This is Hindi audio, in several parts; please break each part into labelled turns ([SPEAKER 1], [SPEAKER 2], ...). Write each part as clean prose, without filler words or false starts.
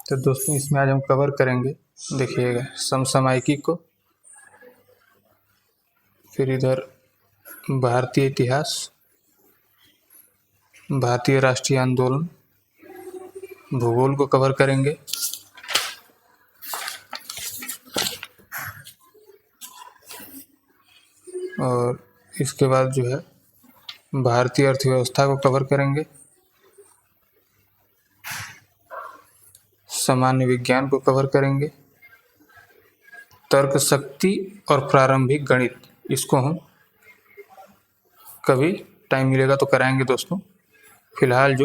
[SPEAKER 1] तो दोस्तों इसमें आज हम कवर करेंगे, देखिएगा, समसामयिकी को, फिर इधर भारतीय इतिहास, भारतीय राष्ट्रीय आंदोलन, भूगोल को कवर करेंगे, और इसके बाद जो है भारतीय अर्थव्यवस्था को कवर करेंगे, सामान्य विज्ञान को कवर करेंगे, तर्क शक्ति और प्रारंभिक गणित, इसको हम कभी टाइम मिलेगा तो कराएंगे दोस्तों। फिलहाल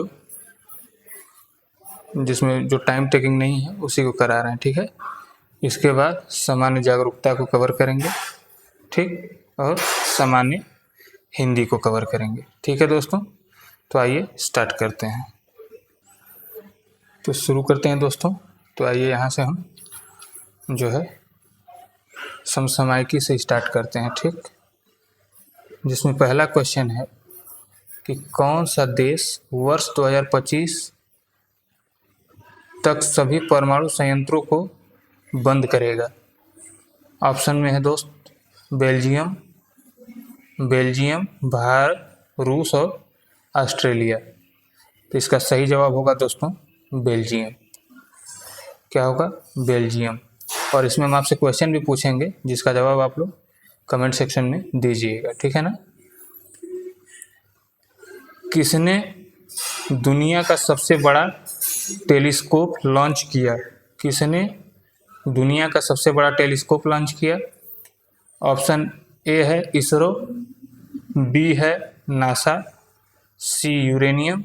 [SPEAKER 1] जिसमें जो टाइम टेकिंग नहीं है उसी को करा रहे हैं, ठीक है। इसके बाद सामान्य जागरूकता को कवर करेंगे, ठीक, और सामान्य हिंदी को कवर करेंगे, ठीक है दोस्तों। तो आइए स्टार्ट करते हैं, तो शुरू करते हैं दोस्तों। तो आइए यहाँ से हम जो है समसामयिकी से स्टार्ट करते हैं, ठीक, जिसमें पहला क्वेश्चन है कि कौन सा देश वर्ष 2025 तक सभी परमाणु संयंत्रों को बंद करेगा। ऑप्शन में है दोस्त बेल्जियम, भारत, रूस और ऑस्ट्रेलिया। तो इसका सही जवाब होगा दोस्तों बेल्जियम। क्या होगा? बेल्जियम। और इसमें हम आपसे क्वेश्चन भी पूछेंगे जिसका जवाब आप लोग कमेंट सेक्शन में दीजिएगा, ठीक है ना। किसने दुनिया का सबसे बड़ा टेलीस्कोप लॉन्च किया? किसने दुनिया का सबसे बड़ा टेलीस्कोप लॉन्च किया? ऑप्शन ए है इसरो, बी है नासा, सी यूरेनियम,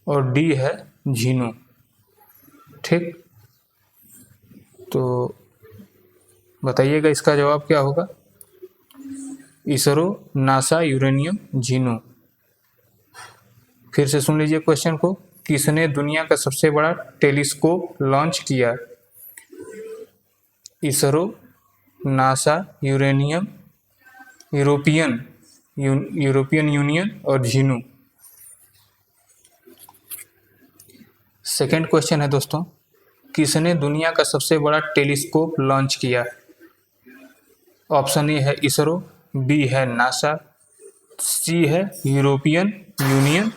[SPEAKER 1] और डी है झीनो, ठीक। तो बताइएगा इसका जवाब क्या होगा। इसरो, नासा, यूरेनियम, झीनो। फिर से सुन लीजिए क्वेश्चन को। किसने दुनिया का सबसे बड़ा टेलीस्कोप लॉन्च किया? ISRO, NASA, uranium, European union और झीनो। सेकेंड क्वेश्चन है दोस्तों, किसने दुनिया का सबसे बड़ा टेलीस्कोप लॉन्च किया? ऑप्शन ए है इसरो, बी है नासा, सी है यूरोपियन यूनियन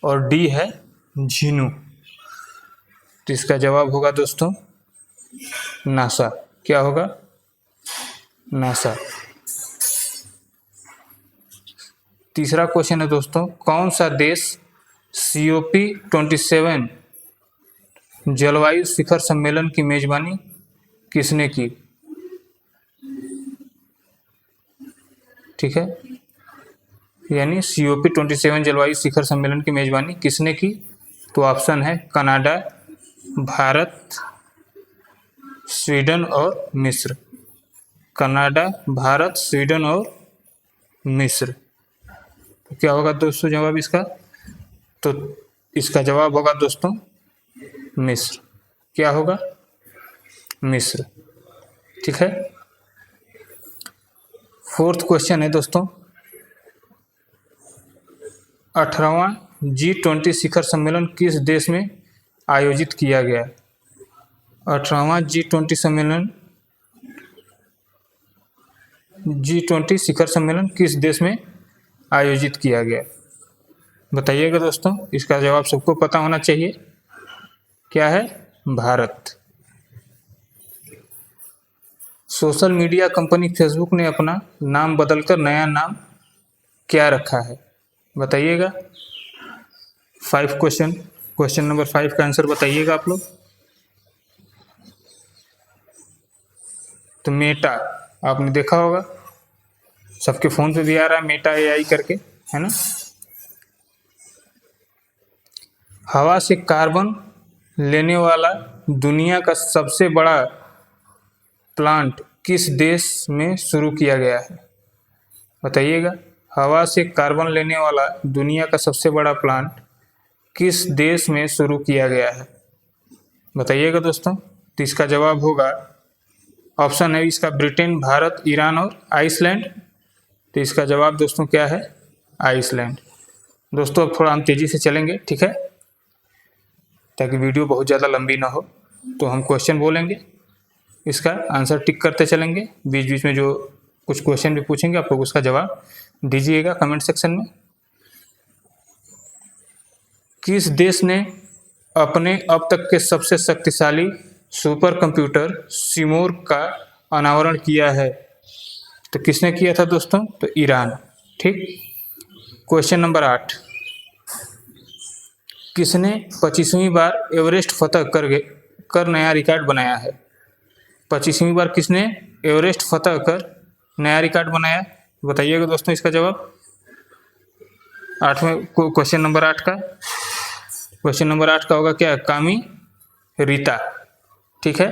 [SPEAKER 1] और डी है झीनो। तो इसका जवाब होगा दोस्तों नासा। क्या होगा? नासा। तीसरा क्वेश्चन है दोस्तों, कौन सा देश COP27 जलवायु शिखर सम्मेलन की मेजबानी किसने की? ठीक है, यानी COP27 जलवायु शिखर सम्मेलन की मेजबानी किसने की? तो ऑप्शन है कनाडा, भारत, स्वीडन और मिस्र। कनाडा, भारत, स्वीडन और मिस्र। तो क्या होगा दोस्तों जवाब इसका? तो इसका जवाब होगा दोस्तों मिस्र। क्या होगा? मिस्र, ठीक है। फोर्थ क्वेश्चन है दोस्तों, 18वां G20 शिखर सम्मेलन किस देश में आयोजित किया गया? 18वां G20 शिखर सम्मेलन किस देश में आयोजित किया गया? बताइएगा दोस्तों, इसका जवाब सबको पता होना चाहिए। क्या है? Bharat. Social media company Facebook ने अपना नाम बदलकर नया नाम क्या रखा है? बताइएगा। 5 क्वेश्चन नंबर 5 का आंसर बताइएगा आप लोग। तो मेटा, आपने देखा होगा सबके फोन पे भी आ रहा है मेटा AI करके, है ना। हवा से कार्बन लेने वाला दुनिया का सबसे बड़ा प्लांट किस देश में शुरू किया गया है? बताइएगा। हवा से कार्बन लेने वाला दुनिया का सबसे बड़ा प्लांट किस देश में शुरू किया गया है? बताइएगा दोस्तों। तो इसका जवाब होगा, ऑप्शन है इसका ब्रिटेन, भारत, ईरान और आइसलैंड। तो इसका जवाब दोस्तों क्या है? आइसलैंड। दोस्तों अब थोड़ा हम तेज़ी से चलेंगे, ठीक है, ताकि वीडियो बहुत ज़्यादा लंबी ना हो। तो हम क्वेश्चन बोलेंगे, इसका आंसर टिक करते चलेंगे, बीच बीच में जो कुछ क्वेश्चन भी पूछेंगे आप लोग उसका जवाब दीजिएगा कमेंट सेक्शन में। किस देश ने अपने अब तक के सबसे शक्तिशाली सुपर कंप्यूटर सिमोर का अनावरण किया है? तो किसने किया था दोस्तों? तो ईरान। ठीक। क्वेश्चन नंबर 8, किसने 25वीं बार एवरेस्ट फतह कर नया रिकॉर्ड बनाया है? 25वीं बार किसने एवरेस्ट फतह कर नया रिकॉर्ड बनाया? बताइएगा दोस्तों इसका जवाब। 8वें क्वेश्चन नंबर 8 का, क्वेश्चन नंबर 8 का होगा क्या? कामी रीता। ठीक है।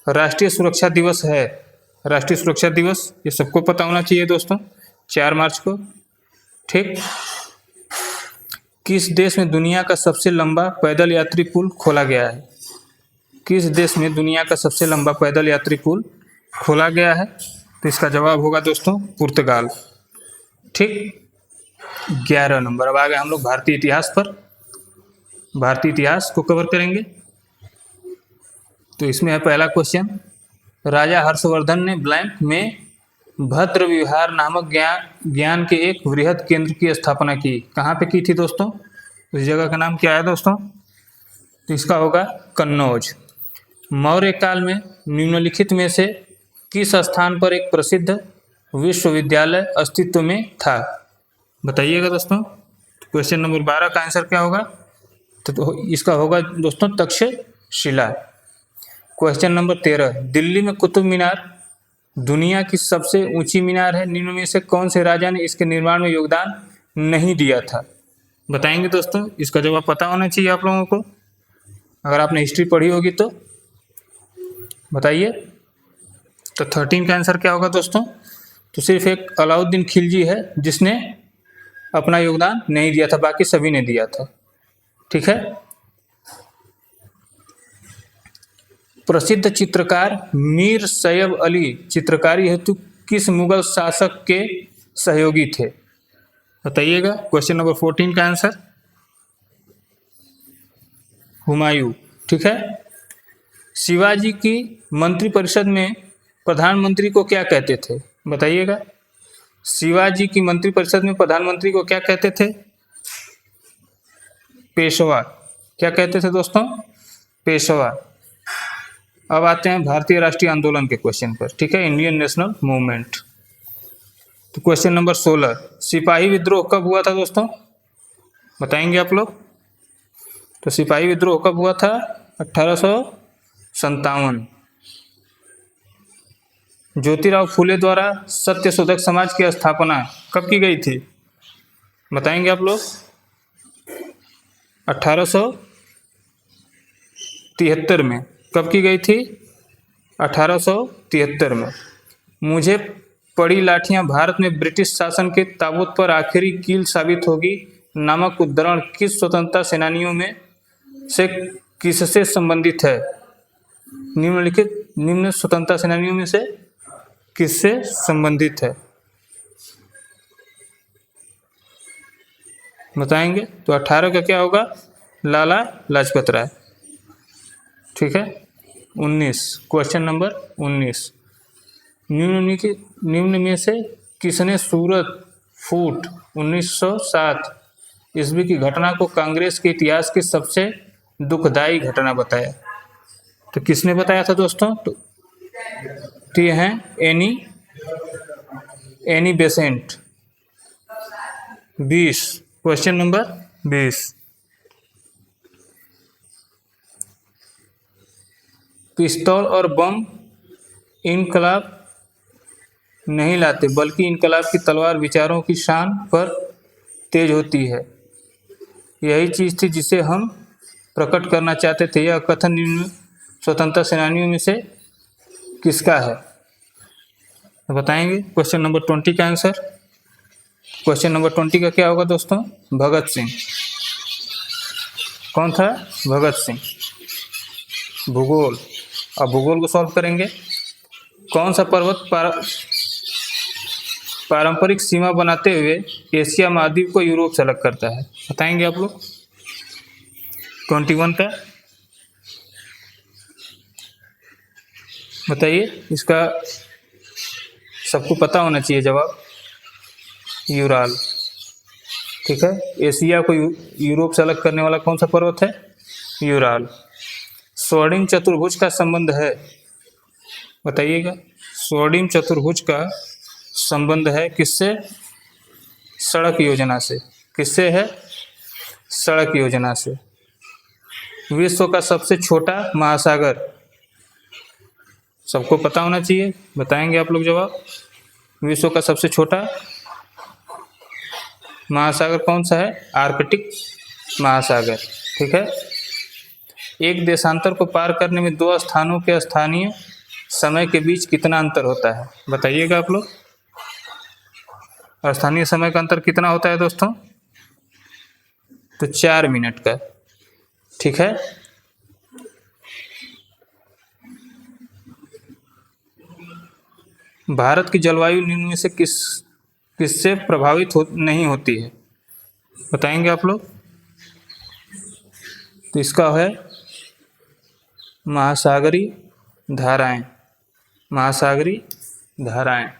[SPEAKER 1] राष्ट्रीय सुरक्षा दिवस है, राष्ट्रीय सुरक्षा दिवस ये सबको पता होना चाहिए दोस्तों, 4 मार्च को। ठीक। किस देश में दुनिया का सबसे लंबा पैदल यात्री पुल खोला गया है? किस देश में दुनिया का सबसे लंबा पैदल यात्री पुल खोला गया है? तो इसका जवाब होगा दोस्तों पुर्तगाल। ठीक। 11 नंबर। अब आ गए हम लोग भारतीय इतिहास पर, भारतीय इतिहास को कवर करेंगे। तो इसमें है पहला क्वेश्चन, राजा हर्षवर्धन ने ब्लैंक में भद्र विहार नामक ज्ञान के एक वृहद केंद्र की स्थापना की। कहाँ पे की थी दोस्तों? उस जगह का नाम क्या है दोस्तों? तो इसका होगा कन्नौज। मौर्य काल में निम्नलिखित में से किस स्थान पर एक प्रसिद्ध विश्वविद्यालय अस्तित्व में था? बताइएगा दोस्तों। क्वेश्चन नंबर 12 का आंसर क्या होगा? तो इसका होगा दोस्तों तक्षशिला। क्वेश्चन नंबर 13, दिल्ली में कुतुब मीनार दुनिया की सबसे ऊंची मीनार है, निम्न में से कौन से राजा ने इसके निर्माण में योगदान नहीं दिया था? बताएंगे दोस्तों। इसका जवाब पता होना चाहिए आप लोगों को, अगर आपने हिस्ट्री पढ़ी होगी तो बताइए। तो 13 का आंसर क्या होगा दोस्तों? तो सिर्फ एक अलाउद्दीन खिलजी है जिसने अपना योगदान नहीं दिया था, बाकी सभी ने दिया था। ठीक है। प्रसिद्ध चित्रकार मीर सैयद अली चित्रकारी हेतु किस मुगल शासक के सहयोगी थे? बताइएगा। क्वेश्चन नंबर 14 का आंसर हुमायूं। ठीक है। शिवाजी की मंत्रिपरिषद में प्रधानमंत्री को क्या कहते थे? बताइएगा। शिवाजी की मंत्रिपरिषद में प्रधानमंत्री को क्या कहते थे? पेशवा। क्या कहते थे दोस्तों? पेशवा। अब आते हैं भारतीय राष्ट्रीय आंदोलन के क्वेश्चन पर। ठीक है, इंडियन नेशनल मूवमेंट। तो क्वेश्चन नंबर 16, सिपाही विद्रोह कब हुआ था दोस्तों? बताएंगे आप लोग। तो सिपाही विद्रोह कब हुआ था? 1857। ज्योतिराव फुले द्वारा सत्यशोधक समाज की स्थापना कब की गई थी? बताएंगे आप लोग। 1873 में। कब की गई थी? 1873 में। मुझे पड़ी लाठियां भारत में ब्रिटिश शासन के ताबूत पर आखिरी कील साबित होगी नामक उद्धरण किस स्वतंत्रता सेनानियों में से किससे संबंधित है? निम्न स्वतंत्रता सेनानियों में से किससे संबंधित है? बताएंगे। तो 18 का क्या होगा? लाला लाजपत राय। ठीक है। 19, क्वेश्चन नंबर 19, निम्न में से किसने सूरत फूट 1907 ईस्वी की घटना को कांग्रेस के इतिहास की सबसे दुखदाई घटना बताया? तो किसने बताया था दोस्तों? तो ये हैं एनी बेसेंट। 20, क्वेश्चन नंबर 20, पिस्तौल और बम इनकलाब नहीं लाते, बल्कि इनकलाब की तलवार विचारों की शान पर तेज होती है। यही चीज़ थी जिसे हम प्रकट करना चाहते थे। यह कथन निम्न स्वतंत्रता सेनानियों में से किसका है? तो बताएंगे। क्वेश्चन नंबर 20 का आंसर। क्वेश्चन नंबर 20 का क्या होगा दोस्तों? भगत सिंह। कौन था? भगत सिंह। भूगोल। अब भूगोल को सॉल्व करेंगे। कौन सा पर्वत पारंपरिक सीमा बनाते हुए एशिया महाद्वीप को यूरोप से अलग करता है? बताएंगे आप लोग। 21 का बताइए, इसका सबको पता होना चाहिए जवाब। यूराल। ठीक है, एशिया को यूरोप से अलग करने वाला कौन सा पर्वत है? यूराल। स्वर्णिम चतुर्भुज का संबंध है, बताइएगा। स्वर्णिम चतुर्भुज का संबंध है किससे? सड़क योजना से। किससे है? सड़क योजना से। विश्व का सबसे छोटा महासागर, सबको पता होना चाहिए, बताएंगे आप लोग जवाब। विश्व का सबसे छोटा महासागर कौन सा है? आर्कटिक महासागर। ठीक है। एक देशांतर को पार करने में दो स्थानों के स्थानीय समय के बीच कितना अंतर होता है? बताइएगा आप लोग। स्थानीय समय का अंतर कितना होता है दोस्तों? तो 4 मिनट का। ठीक है। भारत की जलवायु निम्न में से किससे प्रभावित नहीं होती है? बताएंगे आप लोग। तो इसका है महासागरीय धाराएं। महासागरीय धाराएं।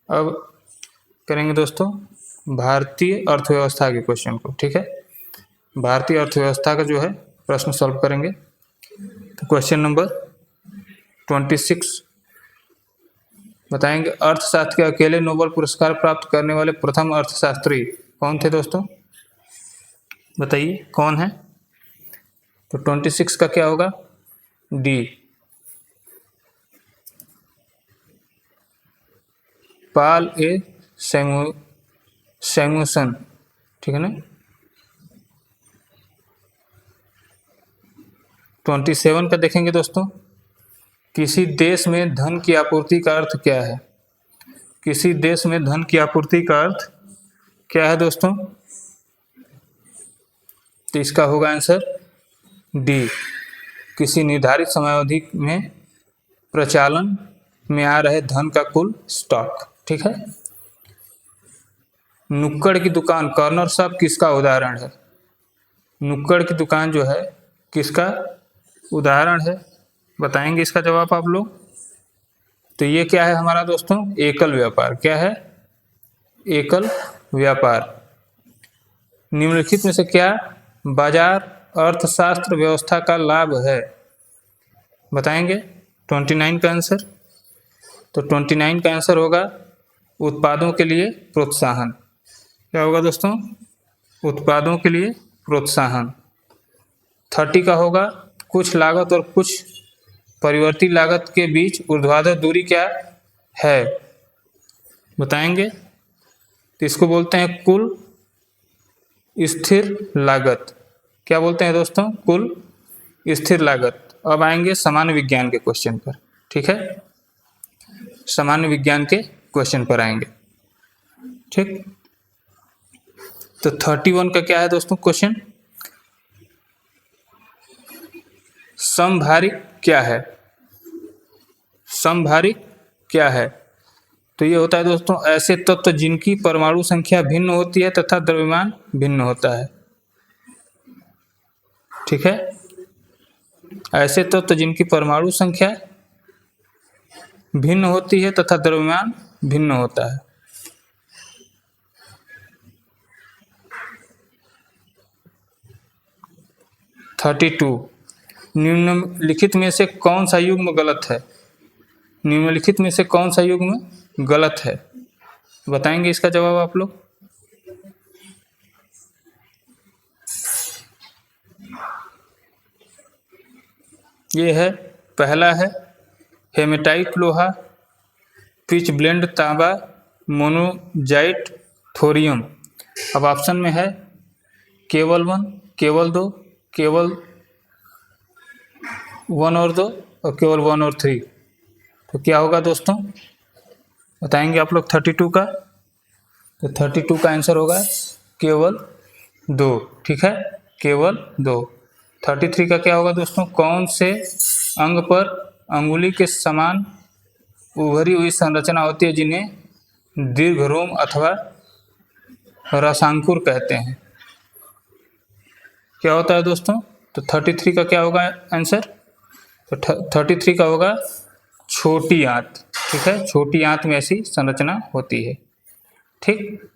[SPEAKER 1] अब करेंगे दोस्तों भारतीय अर्थव्यवस्था के क्वेश्चन को। ठीक है, भारतीय अर्थव्यवस्था का जो है प्रश्न सॉल्व करेंगे। तो क्वेश्चन नंबर 26 बताएंगे, अर्थशास्त्र के अकेले नोबेल पुरस्कार प्राप्त करने वाले प्रथम अर्थशास्त्री कौन थे दोस्तों? बताइए कौन है? तो 26 का क्या होगा? डी, पाल ए सैमुसन। ठीक है ना। 27 का देखेंगे दोस्तों, किसी देश में धन की आपूर्ति का अर्थ क्या है? किसी देश में धन की आपूर्ति का अर्थ क्या है दोस्तों? तो इसका होगा आंसर डी, किसी निर्धारित समयावधि में प्रचालन में आ रहे धन का कुल स्टॉक। ठीक है। नुक्कड़ की दुकान, कॉर्नर शॉप किसका उदाहरण है? नुक्कड़ की दुकान जो है किसका उदाहरण है? बताएंगे इसका जवाब आप लोग। तो ये क्या है हमारा दोस्तों? एकल व्यापार। क्या है? एकल व्यापार। निम्नलिखित में से क्या बाजार अर्थशास्त्र व्यवस्था का लाभ है? बताएंगे 29 का आंसर। तो 29 का आंसर होगा उत्पादों के लिए प्रोत्साहन। क्या होगा दोस्तों? उत्पादों के लिए प्रोत्साहन। 30 का होगा कुछ लागत और कुछ परिवर्ती लागत के बीच ऊर्ध्वाधर दूरी क्या है? बताएंगे। तो इसको बोलते हैं कुल स्थिर लागत। क्या बोलते हैं दोस्तों? कुल स्थिर लागत। अब आएंगे सामान्य विज्ञान के क्वेश्चन पर। ठीक है, सामान्य विज्ञान के क्वेश्चन पर आएंगे। ठीक, तो 31 का क्या है दोस्तों क्वेश्चन? समभारिक क्या है? समभारिक क्या है? तो ये होता है दोस्तों ऐसे तत्व जिनकी परमाणु संख्या भिन्न होती है तथा द्रव्यमान भिन्न होता है। ठीक है, ऐसे तत्व जिनकी परमाणु संख्या भिन्न होती है तथा द्रव्यमान भिन्न होता है। निम्नलिखित में से कौन सा युग्म गलत है? निम्नलिखित में से कौन सा युग्म गलत है? बताएंगे इसका जवाब आप लोग। ये है, पहला है हेमेटाइट लोहा, पिच ब्लेंड तांबा, मोनोजाइट थोरियम। अब ऑप्शन में है केवल 1, केवल 2, केवल 1 और 2 और केवल 1 और 3। तो क्या होगा दोस्तों? बताएंगे आप लोग 32 का। तो 32 का आंसर होगा केवल 2। ठीक है, केवल 2। 33 का क्या होगा दोस्तों? कौन से अंग पर अंगुली के समान उभरी हुई संरचना होती है जिन्हें दीर्घरोम अथवा रसांकुर कहते हैं। क्या होता है दोस्तों? तो 33 का क्या होगा आंसर? तो 33 का होगा छोटी आंत। ठीक है, छोटी आंत में ऐसी संरचना होती है। ठीक,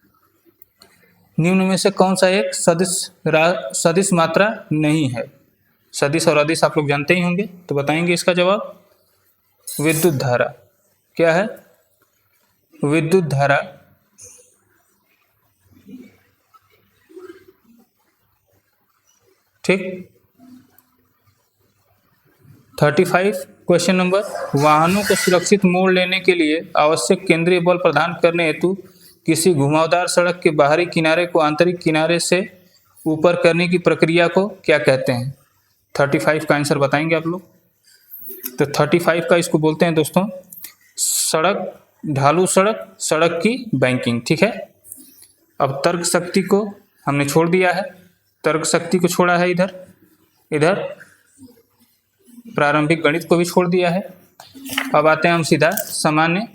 [SPEAKER 1] निम्न में से कौन सा एक सदिश मात्रा नहीं है? सदिश और अदिश आप लोग जानते ही होंगे, तो बताएंगे इसका जवाब। विद्युत धारा। क्या है? विद्युत धारा ठीक। 35 क्वेश्चन नंबर, वाहनों को सुरक्षित मोड़ लेने के लिए आवश्यक केंद्रीय बल प्रदान करने हेतु किसी घुमावदार सड़क के बाहरी किनारे को आंतरिक किनारे से ऊपर करने की प्रक्रिया को क्या कहते हैं? 35 का आंसर बताएंगे आप लोग। तो 35 का इसको बोलते हैं दोस्तों सड़क, ढालू सड़क, सड़क की बैंकिंग। ठीक है, अब तर्क शक्ति को हमने छोड़ दिया है, तर्क शक्ति को छोड़ा है, इधर प्रारंभिक गणित को भी छोड़ दिया है। अब आते हैं हम सीधा सामान्य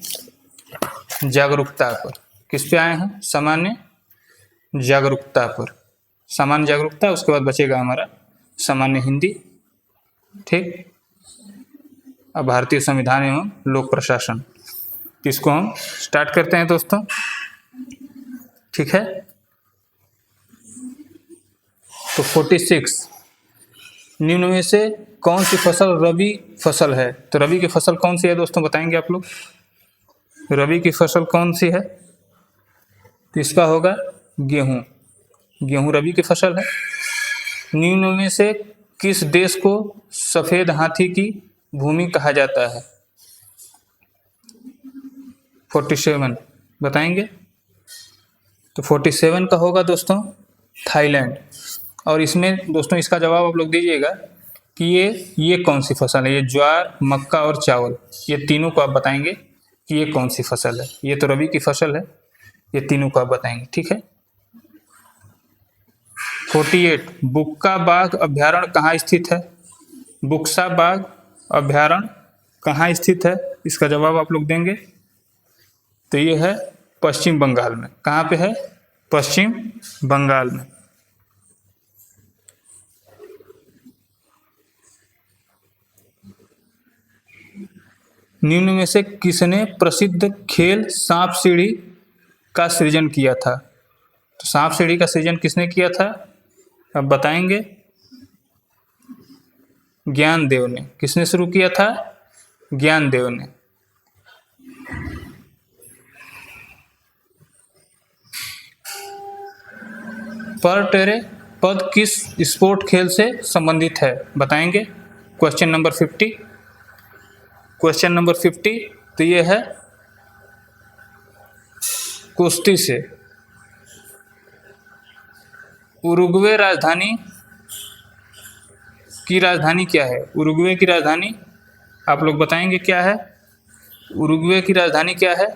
[SPEAKER 1] जागरूकता पर। किस पे आए हैं? सामान्य जागरूकता पर। सामान्य जागरूकता, उसके बाद बचेगा हमारा सामान्य हिंदी। ठीक, अब भारतीय संविधान एवं लोक प्रशासन, इसको हम स्टार्ट करते हैं दोस्तों। ठीक है, तो 46, निम्न में से कौन सी फसल रबी फसल है? तो रबी की फसल कौन सी है दोस्तों, बताएंगे आप लोग। रबी की फसल कौन सी है? तो इसका होगा गेहूं। गेहूं रबी की फसल है। निम्न में से किस देश को सफेद हाथी की भूमि कहा जाता है? 47 बताएंगे। तो 47 का होगा दोस्तों थाईलैंड। और इसमें दोस्तों इसका जवाब आप लोग दीजिएगा कि ये कौन सी फसल है। ये ज्वार, मक्का और चावल, ये तीनों को आप बताएंगे कि ये कौन सी फसल है। ये तो रबी की फसल है, ये तीनों को आप बताएंगे। ठीक है, 48, बुक्का बाघ अभ्यारण्य कहाँ स्थित है? बुक्सा बाघ अभ्यारण्य कहाँ स्थित है? इसका जवाब आप लोग देंगे। तो ये है पश्चिम बंगाल में। कहाँ पे है? पश्चिम बंगाल में। निम्न में से किसने प्रसिद्ध खेल सांप सीढ़ी का सृजन किया था? तो सांप सीढ़ी का सृजन किसने किया था? अब बताएंगे। ज्ञानदेव ने। किसने शुरू किया था? ज्ञानदेव ने। पर टेरे पद किस स्पोर्ट खेल से संबंधित है? बताएंगे। Question number 50। क्वेश्चन नंबर 50, तो ये है कुश्ती से। उरुग्वे राजधानी की राजधानी क्या है? उरुग्वे की राजधानी आप लोग बताएंगे क्या है? उरुग्वे की राजधानी क्या है?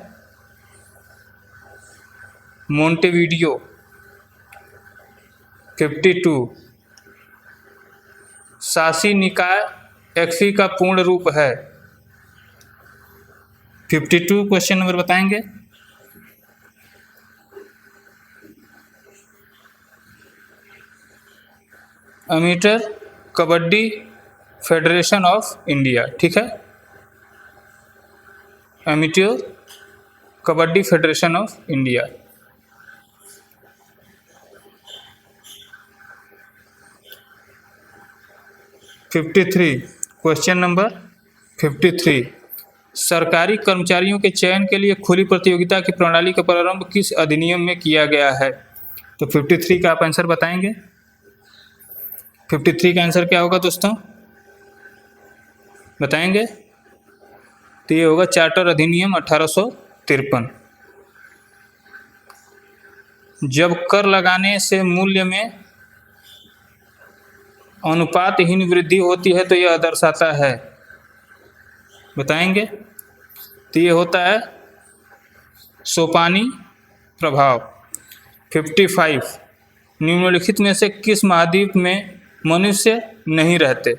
[SPEAKER 1] मोंटेवीडियो। 52, शासी निकाय एक्फी का पूर्ण रूप है? 52 क्वेश्चन नंबर बताएंगे। Amateur kabaddi federation of India. ठीक है, amateur kabaddi federation of India. Question number 53, सरकारी कर्मचारियों के चयन के लिए खुली प्रतियोगिता की प्रणाली का प्रारंभ किस अधिनियम में किया गया है? तो 53 का आप आंसर बताएंगे। 53 का आंसर क्या होगा दोस्तों, बताएंगे। तो ये होगा चार्टर अधिनियम 1853। जब कर लगाने से मूल्य में अनुपातहीन वृद्धि होती है तो यह दर्शाता है? बताएंगे। तो ये होता है सोपानी प्रभाव। 55, निम्नलिखित में से किस महाद्वीप में मनुष्य नहीं रहते?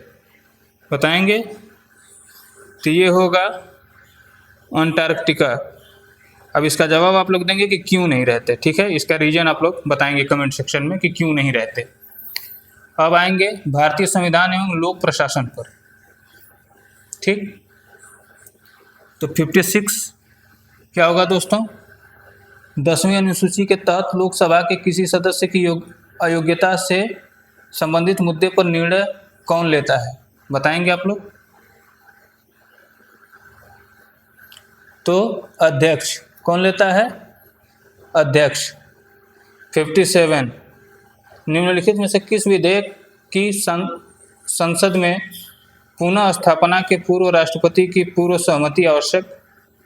[SPEAKER 1] बताएंगे। तो ये होगा अंटार्कटिका। अब इसका जवाब आप लोग देंगे कि क्यों नहीं रहते, ठीक है। इसका रीजन आप लोग बताएंगे कमेंट सेक्शन में कि क्यों नहीं रहते। अब आएंगे भारतीय संविधान एवं लोक प्रशासन पर, ठीक। तो 56 क्या होगा दोस्तों? 10वीं अनुसूची के तहत लोकसभा के किसी सदस्य की अयोग्यता से संबंधित मुद्दे पर निर्णय कौन लेता है, बताएंगे आप लोग। तो अध्यक्ष। कौन लेता है? अध्यक्ष। 57 निम्नलिखित में से किस विधेयक की संसद में पुनः स्थापना के पूर्व राष्ट्रपति की पूर्व सहमति आवश्यक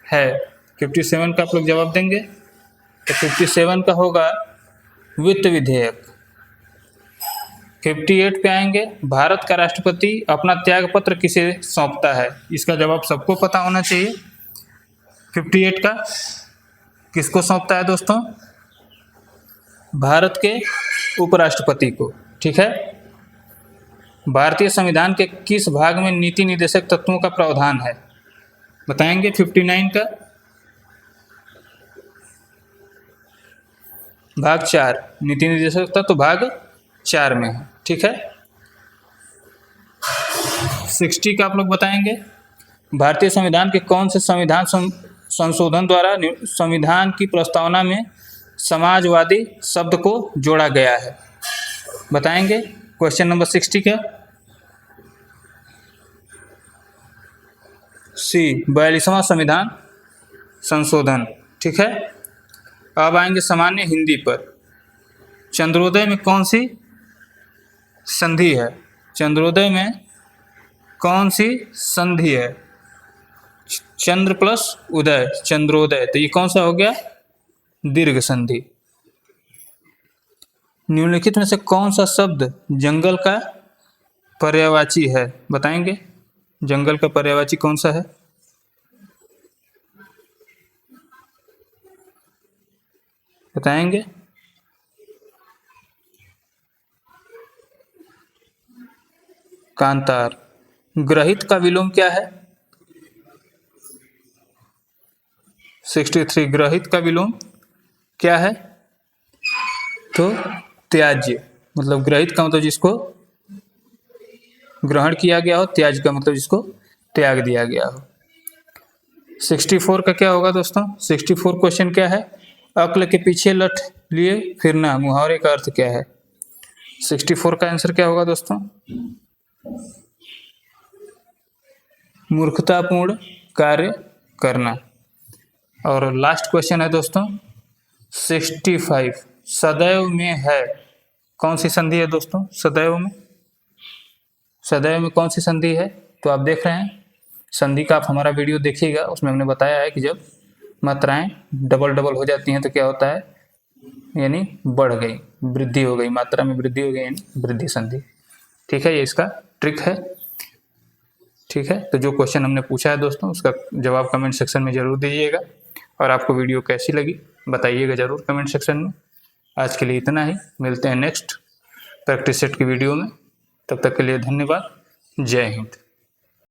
[SPEAKER 1] है? 57 का आप लोग जवाब देंगे। तो 57 का होगा वित्त विधेयक। 58 पे आएंगे, भारत का राष्ट्रपति अपना त्याग पत्र किसे सौंपता है? इसका जवाब सबको पता होना चाहिए। 58 का किसको सौंपता है दोस्तों? भारत के उपराष्ट्रपति को, ठीक है। भारतीय संविधान के किस भाग में नीति निर्देशक तत्वों का प्रावधान है, बताएंगे। 59 का भाग 4, नीति निर्देशक तत्व भाग 4 में है, ठीक है। 60 का आप लोग बताएंगे, भारतीय संविधान के कौन से संविधान संशोधन द्वारा संविधान की प्रस्तावना में समाजवादी शब्द को जोड़ा गया है, बताएंगे। क्वेश्चन नंबर 60 क्या? सी, 42वां संविधान संशोधन, ठीक है। अब आएंगे सामान्य हिंदी पर। चंद्रोदय में कौन सी संधि है? चंद्रोदय में कौन सी संधि है? चंद्र प्लस उदय, चंद्रोदय। तो ये कौन सा हो गया? दीर्घ संधि। निम्नलिखित में से कौन सा शब्द जंगल का पर्यायवाची है, बताएंगे। जंगल का पर्यायवाची कौन सा है? बताएंगे। कांतार। ग्रहित का विलोम क्या है? 63 ग्रहित का विलोम क्या है? तो त्याज्य। मतलब ग्रहित का मतलब जिसको ग्रहण किया गया हो, त्याज्य का मतलब जिसको त्याग दिया गया हो। 64 का क्या होगा दोस्तों? 64 क्वेश्चन क्या है? अक्ल के पीछे लठ लिए फिरना, मुहावरे का अर्थ क्या है? 64 का आंसर क्या होगा दोस्तों? मूर्खतापूर्ण कार्य करना। और लास्ट क्वेश्चन है दोस्तों 65, सदैव में है कौन सी संधि है दोस्तों? सदैव में, सदैव में कौन सी संधि है? तो आप देख रहे हैं संधि का, आप हमारा वीडियो देखिएगा, उसमें हमने बताया है कि जब मात्राएं डबल डबल हो जाती हैं तो क्या होता है, यानी बढ़ गई, वृद्धि हो गई, मात्रा में वृद्धि हो गई, यानी वृद्धि संधि, ठीक है। ये इसका ट्रिक है, ठीक है। तो जो क्वेश्चन हमने पूछा है दोस्तों उसका जवाब कमेंट सेक्शन में जरूर दीजिएगा, और आपको वीडियो कैसी लगी बताइएगा जरूर कमेंट सेक्शन में। आज के लिए इतना ही, मिलते हैं नेक्स्ट प्रैक्टिस सेट की वीडियो में, तब तक के लिए धन्यवाद। जय हिंद।